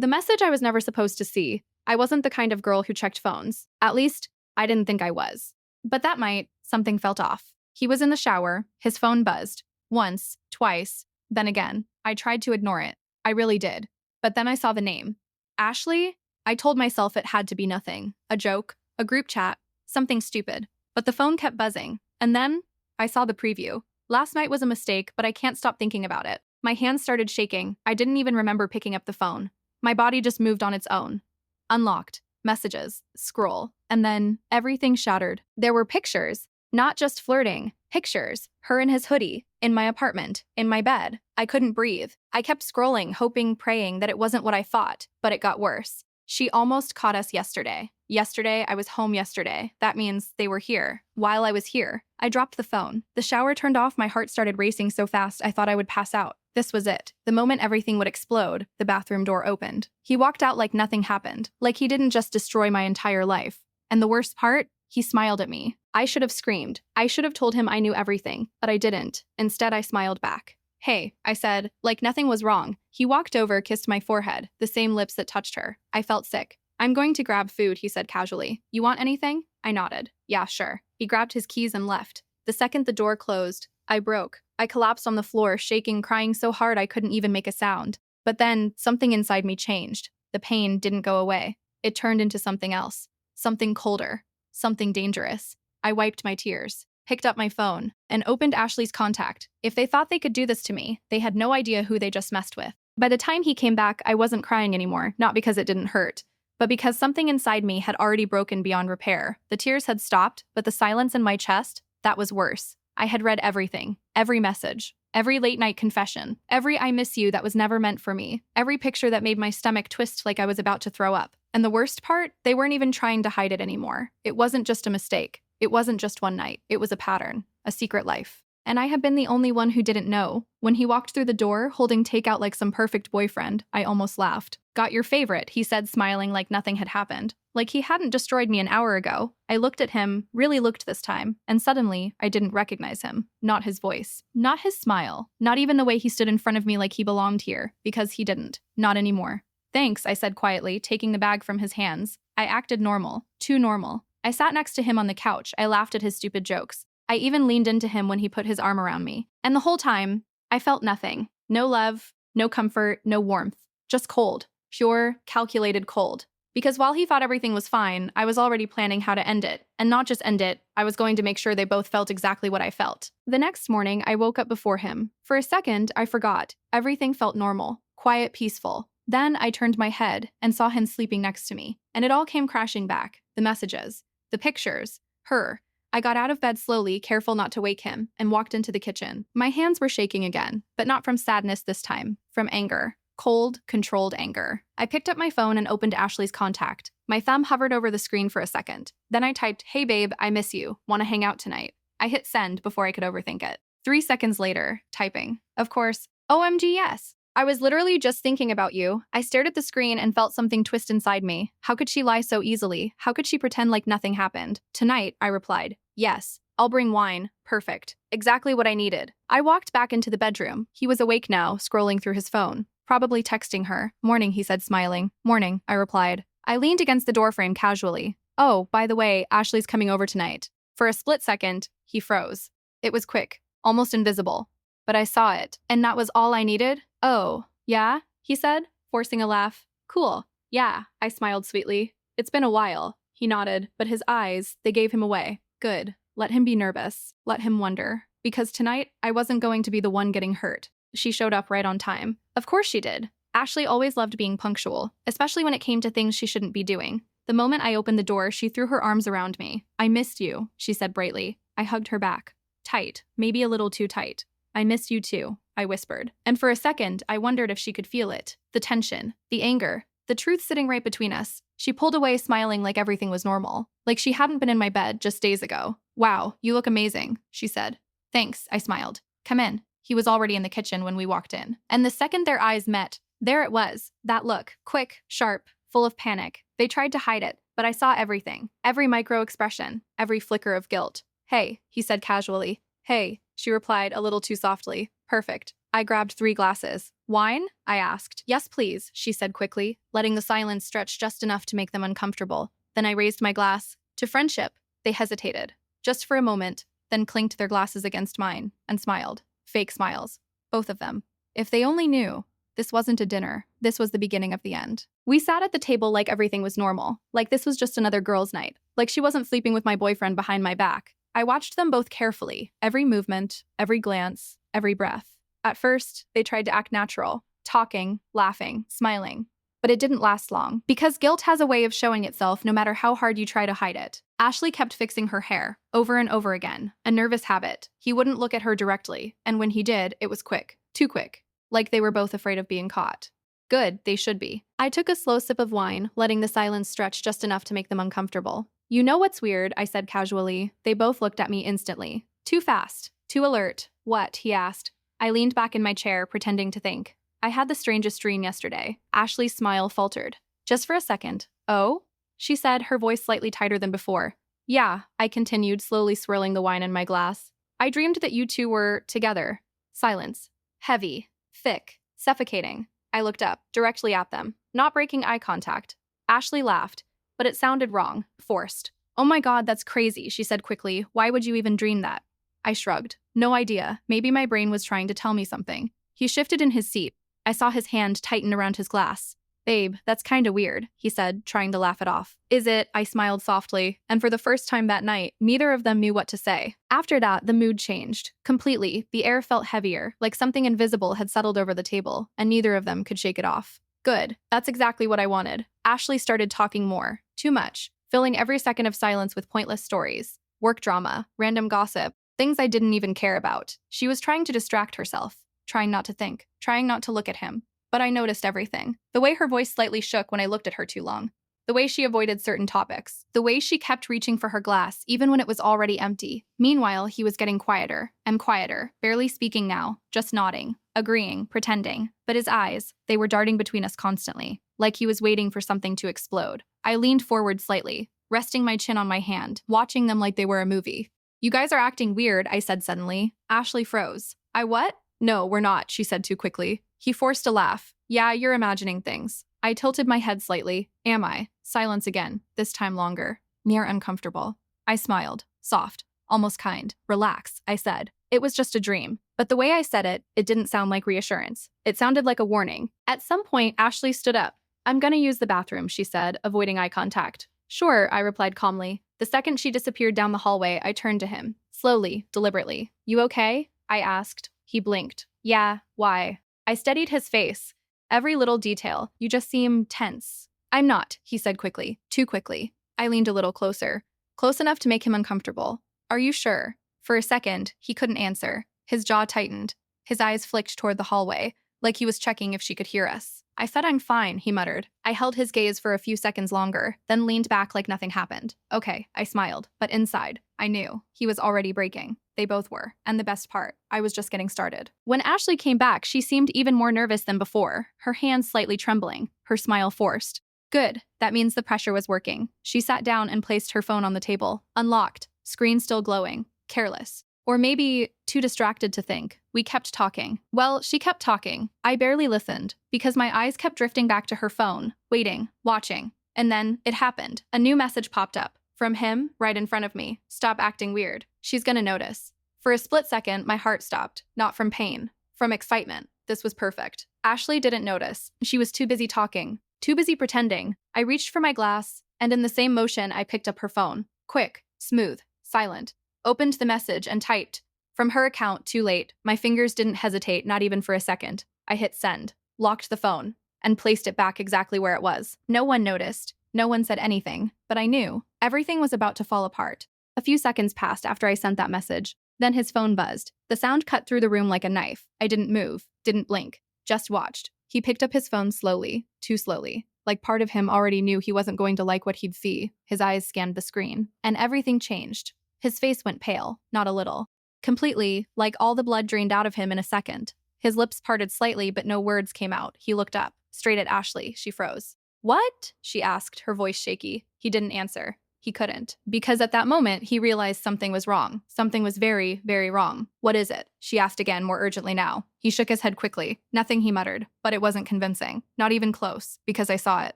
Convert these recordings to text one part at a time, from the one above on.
The message I was never supposed to see. I wasn't the kind of girl who checked phones. At least, I didn't think I was. But that night, something felt off. He was in the shower, his phone buzzed. Once, twice, then again. I tried to ignore it. I really did. But then I saw the name. Ashley? I told myself it had to be nothing. A joke, a group chat, something stupid. But the phone kept buzzing. And then, I saw the preview. Last night was a mistake, but I can't stop thinking about it. My hands started shaking. I didn't even remember picking up the phone. My body just moved on its own. Unlocked. Messages. Scroll. And then, everything shattered. There were pictures. Not just flirting. Pictures. Her in his hoodie. In my apartment. In my bed. I couldn't breathe. I kept scrolling, hoping, praying that it wasn't what I thought. But it got worse. She almost caught us yesterday. Yesterday, I was home yesterday. That means they were here. While I was here, I dropped the phone. The shower turned off. My heart started racing so fast I thought I would pass out. This was it. The moment everything would explode, the bathroom door opened. He walked out like nothing happened. Like he didn't just destroy my entire life. And the worst part? He smiled at me. I should have screamed. I should have told him I knew everything, but I didn't. Instead, I smiled back. Hey, I said, like nothing was wrong. He walked over, kissed my forehead, the same lips that touched her. I felt sick. I'm going to grab food, he said casually. You want anything? I nodded. Yeah, sure. He grabbed his keys and left. The second the door closed, I broke. I collapsed on the floor, shaking, crying so hard I couldn't even make a sound. But then, something inside me changed. The pain didn't go away. It turned into something else. Something colder. Something dangerous. I wiped my tears, picked up my phone, and opened Ashley's contact. If they thought they could do this to me, they had no idea who they just messed with. By the time he came back, I wasn't crying anymore, not because it didn't hurt, but because something inside me had already broken beyond repair. The tears had stopped, but the silence in my chest, that was worse. I had read everything, every message, every late-night confession, every I miss you that was never meant for me, every picture that made my stomach twist like I was about to throw up. And the worst part, they weren't even trying to hide it anymore. It wasn't just a mistake. It wasn't just one night. It was a pattern, a secret life. And I had been the only one who didn't know. When he walked through the door, holding takeout like some perfect boyfriend, I almost laughed. Got your favorite, he said, smiling like nothing had happened. Like he hadn't destroyed me an hour ago. I looked at him, really looked this time, and suddenly, I didn't recognize him. Not his voice. Not his smile. Not even the way he stood in front of me like he belonged here, because he didn't. Not anymore. Thanks, I said quietly, taking the bag from his hands. I acted normal. Too normal. I sat next to him on the couch. I laughed at his stupid jokes. I even leaned into him when he put his arm around me. And the whole time, I felt nothing. No love, no comfort, no warmth. Just cold. Pure, calculated cold. Because while he thought everything was fine, I was already planning how to end it. And not just end it, I was going to make sure they both felt exactly what I felt. The next morning, I woke up before him. For a second, I forgot. Everything felt normal, quiet, peaceful. Then I turned my head and saw him sleeping next to me. And it all came crashing back. The messages. The pictures. Her. I got out of bed slowly, careful not to wake him, and walked into the kitchen. My hands were shaking again, but not from sadness this time. From anger. Cold, controlled anger. I picked up my phone and opened Ashley's contact. My thumb hovered over the screen for a second. Then I typed, "Hey babe, I miss you. Want to hang out tonight?" I hit send before I could overthink it. 3 seconds later, typing. Of course, OMG yes. I was literally just thinking about you. I stared at the screen and felt something twist inside me. How could she lie so easily? How could she pretend like nothing happened? Tonight, I replied. Yes. I'll bring wine. Perfect. Exactly what I needed. I walked back into the bedroom. He was awake now, scrolling through his phone. Probably texting her. Morning, he said, smiling. Morning, I replied. I leaned against the doorframe casually. Oh, by the way, Ashley's coming over tonight. For a split second, he froze. It was quick, almost invisible. But I saw it, and that was all I needed? Oh, yeah? He said, forcing a laugh. Cool. Yeah, I smiled sweetly. It's been a while. He nodded, but his eyes, they gave him away. Good. Let him be nervous. Let him wonder. Because tonight, I wasn't going to be the one getting hurt. She showed up right on time. Of course she did. Ashley always loved being punctual, especially when it came to things she shouldn't be doing. The moment I opened the door, she threw her arms around me. I missed you, she said brightly. I hugged her back. Tight, maybe a little too tight. I miss you too, I whispered. And for a second, I wondered if she could feel it. The tension, the anger, the truth sitting right between us. She pulled away, smiling like everything was normal. Like she hadn't been in my bed just days ago. Wow, you look amazing, she said. Thanks, I smiled. Come in. He was already in the kitchen when we walked in. And the second their eyes met, there it was. That look, quick, sharp, full of panic. They tried to hide it, but I saw everything. Every micro-expression, every flicker of guilt. Hey, he said casually. Hey, she replied a little too softly. Perfect. I grabbed 3 glasses. Wine? I asked. Yes, please, she said quickly, letting the silence stretch just enough to make them uncomfortable. Then I raised my glass. To friendship. They hesitated. Just for a moment, then clinked their glasses against mine and smiled. Fake smiles. Both of them. If they only knew. This wasn't a dinner. This was the beginning of the end. We sat at the table like everything was normal, like this was just another girls' night, like she wasn't sleeping with my boyfriend behind my back. I watched them both carefully, every movement, every glance, every breath. At first, they tried to act natural, talking, laughing, smiling. But it didn't last long, because guilt has a way of showing itself no matter how hard you try to hide it. Ashley kept fixing her hair, over and over again, a nervous habit. He wouldn't look at her directly, and when he did, it was quick, too quick. Like they were both afraid of being caught. Good, they should be. I took a slow sip of wine, letting the silence stretch just enough to make them uncomfortable. You know what's weird, I said casually. They both looked at me instantly. Too fast, too alert. What? He asked. I leaned back in my chair, pretending to think. I had the strangest dream yesterday. Ashley's smile faltered. Just for a second. Oh? She said, her voice slightly tighter than before. Yeah, I continued, slowly swirling the wine in my glass. I dreamed that you two were together. Silence. Heavy. Thick. Suffocating. I looked up, directly at them, not breaking eye contact. Ashley laughed, but it sounded wrong, forced. Oh my God, that's crazy, she said quickly. Why would you even dream that? I shrugged. No idea. Maybe my brain was trying to tell me something. He shifted in his seat. I saw his hand tighten around his glass. Babe, that's kinda weird, he said, trying to laugh it off. Is it? I smiled softly, and for the first time that night, neither of them knew what to say. After that, the mood changed. Completely, the air felt heavier, like something invisible had settled over the table, and neither of them could shake it off. Good. That's exactly what I wanted. Ashley started talking more. Too much. Filling every second of silence with pointless stories. Work drama. Random gossip. Things I didn't even care about. She was trying to distract herself. Trying not to think. Trying not to look at him. But I noticed everything. The way her voice slightly shook when I looked at her too long. The way she avoided certain topics. The way she kept reaching for her glass, even when it was already empty. Meanwhile, he was getting quieter and quieter, barely speaking now, just nodding, agreeing, pretending. But his eyes, they were darting between us constantly, like he was waiting for something to explode. I leaned forward slightly, resting my chin on my hand, watching them like they were a movie. You guys are acting weird, I said suddenly. Ashley froze. I what? No, we're not, she said too quickly. He forced a laugh. Yeah, you're imagining things. I tilted my head slightly. Am I? Silence again, this time longer. Near uncomfortable. I smiled. Soft. Almost kind. Relax, I said. It was just a dream. But the way I said it, it didn't sound like reassurance. It sounded like a warning. At some point, Ashley stood up. I'm gonna use the bathroom, she said, avoiding eye contact. Sure, I replied calmly. The second she disappeared down the hallway, I turned to him. Slowly, deliberately. You okay? I asked. He blinked. Yeah, why? I studied his face. Every little detail. You just seem tense. I'm not, he said quickly. Too quickly. I leaned a little closer. Close enough to make him uncomfortable. Are you sure? For a second, he couldn't answer. His jaw tightened. His eyes flicked toward the hallway, like he was checking if she could hear us. I said I'm fine, he muttered. I held his gaze for a few seconds longer, then leaned back like nothing happened. Okay, I smiled. But inside, I knew. He was already breaking. They both were. And the best part, I was just getting started. When Ashley came back, she seemed even more nervous than before, her hands slightly trembling, her smile forced. Good. That means the pressure was working. She sat down and placed her phone on the table, unlocked, screen still glowing, careless. Or maybe too distracted to think. We kept talking. Well, she kept talking. I barely listened, because my eyes kept drifting back to her phone, waiting, watching. And then, it happened. A new message popped up. From him, right in front of me. Stop acting weird. She's gonna notice. For a split second, my heart stopped. Not from pain. From excitement. This was perfect. Ashley didn't notice. She was too busy talking. Too busy pretending. I reached for my glass, and in the same motion, I picked up her phone. Quick, smooth, silent. Opened the message and typed. From her account, too late. My fingers didn't hesitate, not even for a second. I hit send, locked the phone, and placed it back exactly where it was. No one noticed. No one said anything, but I knew. Everything was about to fall apart. A few seconds passed after I sent that message. Then his phone buzzed. The sound cut through the room like a knife. I didn't move, didn't blink, just watched. He picked up his phone slowly, too slowly. Like part of him already knew he wasn't going to like what he'd see. His eyes scanned the screen, and everything changed. His face went pale, not a little. Completely, like all the blood drained out of him in a second. His lips parted slightly, but no words came out. He looked up, straight at Ashley. She froze. What? She asked, her voice shaky. He didn't answer. he couldn't. Because at that moment, he realized something was wrong. Something was very, very wrong. What is it? She asked again, more urgently now. He shook his head quickly. Nothing, he muttered, but it wasn't convincing. Not even close, because I saw it.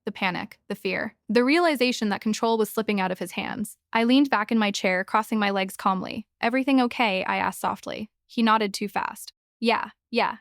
The panic, the fear, the realization that control was slipping out of his hands. I leaned back in my chair, crossing my legs calmly. Everything okay? I asked softly. He nodded too fast. Yeah,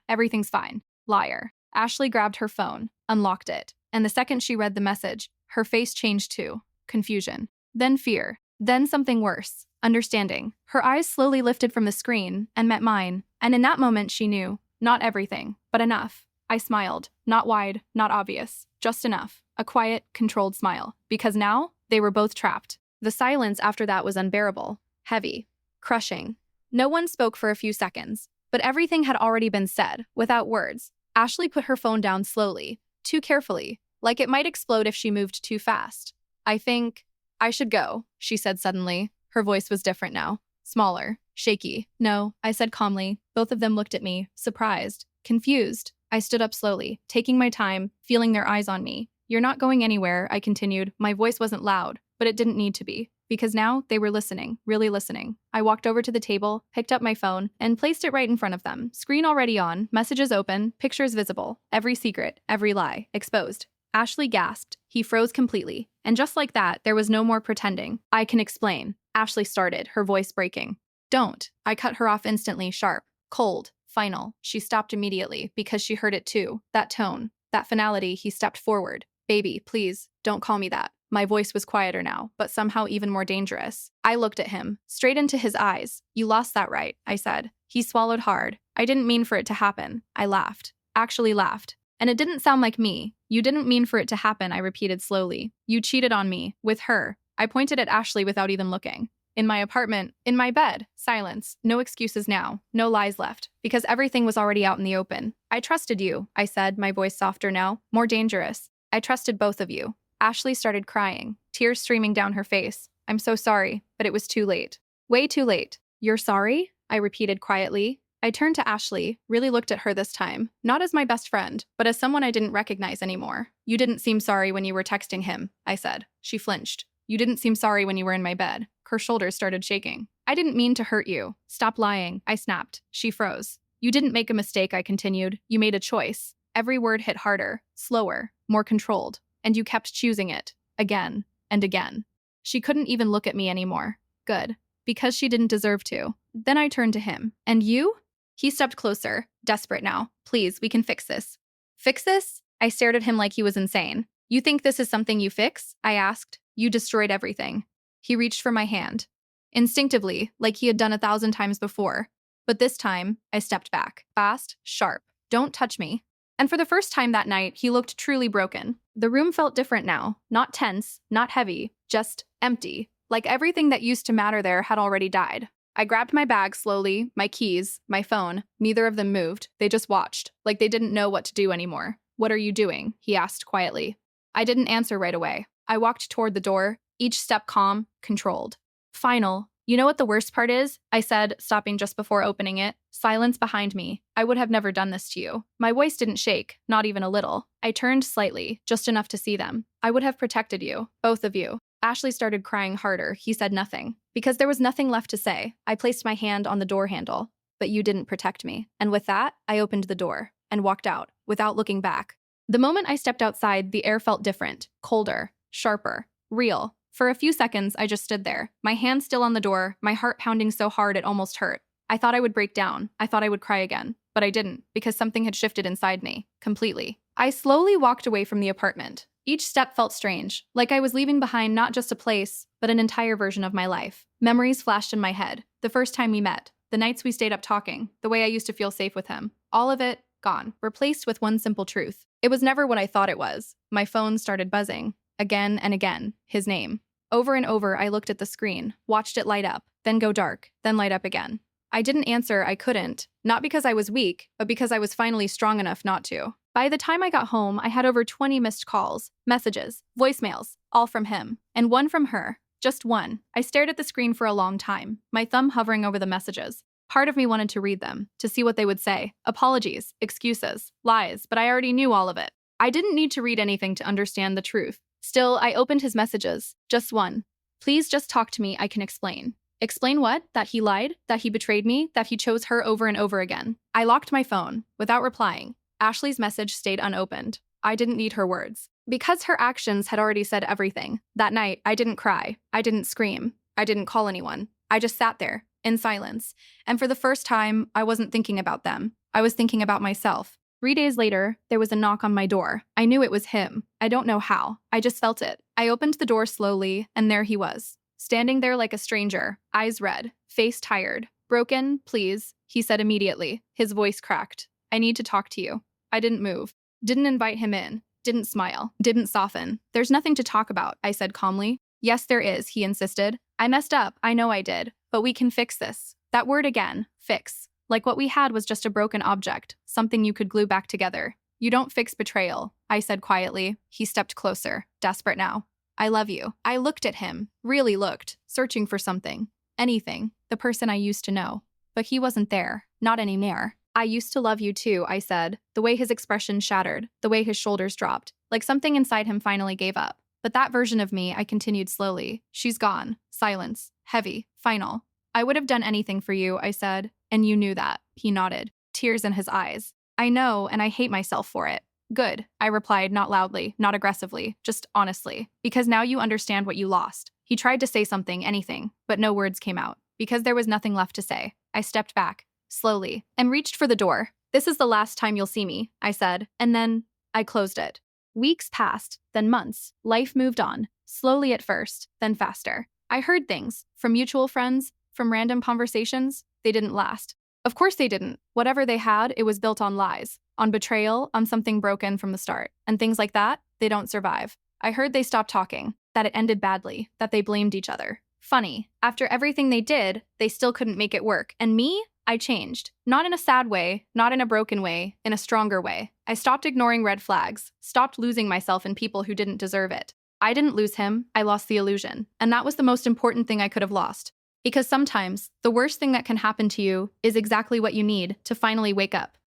everything's fine. Liar. Ashley grabbed her phone, unlocked it, and the second she read the message, her face changed too. Confusion. Then fear. Then something worse. Understanding. Her eyes slowly lifted from the screen and met mine, and in that moment she knew. Not everything, but enough. I smiled. Not wide, not obvious. Just enough. A quiet, controlled smile. Because now, they were both trapped. The silence after that was unbearable. Heavy. Crushing. No one spoke for a few seconds, but everything had already been said, without words. Ashley put her phone down slowly, too carefully, like it might explode if she moved too fast. I think I should go, she said suddenly. Her voice was different now, smaller, shaky. No, I said calmly. Both of them looked at me, surprised, confused. I stood up slowly, taking my time, feeling their eyes on me. You're not going anywhere, I continued. My voice wasn't loud, but it didn't need to be. Because now they were listening, really listening. I walked over to the table, picked up my phone, and placed it right in front of them. Screen already on, messages open, pictures visible. Every secret, every lie, exposed. Ashley gasped. He froze completely. And just like that, there was no more pretending. I can explain. Ashley started, her voice breaking. Don't. I cut her off instantly, sharp, cold, final. She stopped immediately because she heard it too. That tone, that finality. He stepped forward. Baby, please, don't call me that. My voice was quieter now, but somehow even more dangerous. I looked at him, straight into his eyes. You lost that right, I said. He swallowed hard. I didn't mean for it to happen. I laughed. Actually laughed. And it didn't sound like me. You didn't mean for it to happen, I repeated slowly. You cheated on me, with her. I pointed at Ashley without even looking. In my apartment, in my bed, silence. No excuses now, no lies left, because everything was already out in the open. I trusted you, I said, my voice softer now, more dangerous. I trusted both of you. Ashley started crying, tears streaming down her face. I'm so sorry, but it was too late. Way too late. You're sorry? I repeated quietly. I turned to Ashley, really looked at her this time, not as my best friend, but as someone I didn't recognize anymore. You didn't seem sorry when you were texting him, I said. She flinched. You didn't seem sorry when you were in my bed. Her shoulders started shaking. I didn't mean to hurt you. Stop lying, I snapped. She froze. You didn't make a mistake, I continued. You made a choice. Every word hit harder, slower, more controlled. And you kept choosing it, again and again. She couldn't even look at me anymore. Good. Because she didn't deserve to. Then I turned to him. And you? He stepped closer, desperate now. Please, we can fix this. Fix this? I stared at him like he was insane. You think this is something you fix? I asked. You destroyed everything. He reached for my hand. Instinctively, like he had done 1,000 times before. But this time, I stepped back. Fast, sharp. Don't touch me. And for the first time that night, he looked truly broken. The room felt different now. Not tense, not heavy, just empty. Like everything that used to matter there had already died. I grabbed my bag slowly, my keys, my phone. Neither of them moved. They just watched, like they didn't know what to do anymore. What are you doing? He asked quietly. I didn't answer right away. I walked toward the door, each step calm, controlled. Final. You know what the worst part is? I said, stopping just before opening it. Silence behind me. I would have never done this to you. My voice didn't shake, not even a little. I turned slightly, just enough to see them. I would have protected you, both of you. Ashley started crying harder. He said nothing. Because there was nothing left to say, I placed my hand on the door handle. But you didn't protect me. And with that, I opened the door and walked out, without looking back. The moment I stepped outside, the air felt different, colder, sharper, real. For a few seconds, I just stood there, my hand still on the door, my heart pounding so hard it almost hurt. I thought I would break down. I thought I would cry again. But I didn't, because something had shifted inside me, completely. I slowly walked away from the apartment. Each step felt strange, like I was leaving behind not just a place, but an entire version of my life. Memories flashed in my head. The first time we met, the nights we stayed up talking, the way I used to feel safe with him. All of it, gone, replaced with one simple truth. It was never what I thought it was. My phone started buzzing. Again and again, his name. Over and over, I looked at the screen, watched it light up, then go dark, then light up again. I didn't answer, I couldn't. Not because I was weak, but because I was finally strong enough not to. By the time I got home, I had over 20 missed calls, messages, voicemails, all from him, and one from her. Just one. I stared at the screen for a long time, my thumb hovering over the messages. Part of me wanted to read them, to see what they would say. Apologies, excuses, lies, but I already knew all of it. I didn't need to read anything to understand the truth. Still, I opened his messages. Just one. Please just talk to me, I can explain. Explain what? That he lied? That he betrayed me? That he chose her over and over again? I locked my phone, without replying. Ashley's message stayed unopened. I didn't need her words. Because her actions had already said everything. That night, I didn't cry. I didn't scream. I didn't call anyone. I just sat there, in silence. And for the first time, I wasn't thinking about them. I was thinking about myself. 3 days later, there was a knock on my door. I knew it was him. I don't know how. I just felt it. I opened the door slowly, and there he was. Standing there like a stranger, eyes red, face tired. Broken, please, he said immediately. His voice cracked. I need to talk to you. I didn't move. Didn't invite him in. Didn't smile. Didn't soften. There's nothing to talk about, I said calmly. Yes, there is, he insisted. I messed up. I know I did. But we can fix this. That word again. Fix. Like what we had was just a broken object. Something you could glue back together. You don't fix betrayal, I said quietly. He stepped closer, desperate now. I love you. I looked at him. Really looked. Searching for something. Anything. The person I used to know. But he wasn't there. Not anymore. I used to love you too, I said, the way his expression shattered, the way his shoulders dropped, like something inside him finally gave up. But that version of me, I continued slowly. She's gone. Silence. Heavy. Final. I would have done anything for you, I said, and you knew that. He nodded, tears in his eyes. I know, and I hate myself for it. Good, I replied, not loudly, not aggressively, just honestly, because now you understand what you lost. He tried to say something, anything, but no words came out, because there was nothing left to say. I stepped back. Slowly, and reached for the door. This is the last time you'll see me, I said, and then I closed it. Weeks passed, then months. Life moved on, slowly at first, then faster. I heard things, from mutual friends, from random conversations. They didn't last. Of course they didn't. Whatever they had, it was built on lies, on betrayal, on something broken from the start. And things like that, they don't survive. I heard they stopped talking, that it ended badly, that they blamed each other. Funny, after everything they did, they still couldn't make it work. And me? I changed. Not in a sad way, not in a broken way, in a stronger way. I stopped ignoring red flags, stopped losing myself in people who didn't deserve it. I didn't lose him, I lost the illusion. And that was the most important thing I could have lost. Because sometimes, the worst thing that can happen to you is exactly what you need to finally wake up.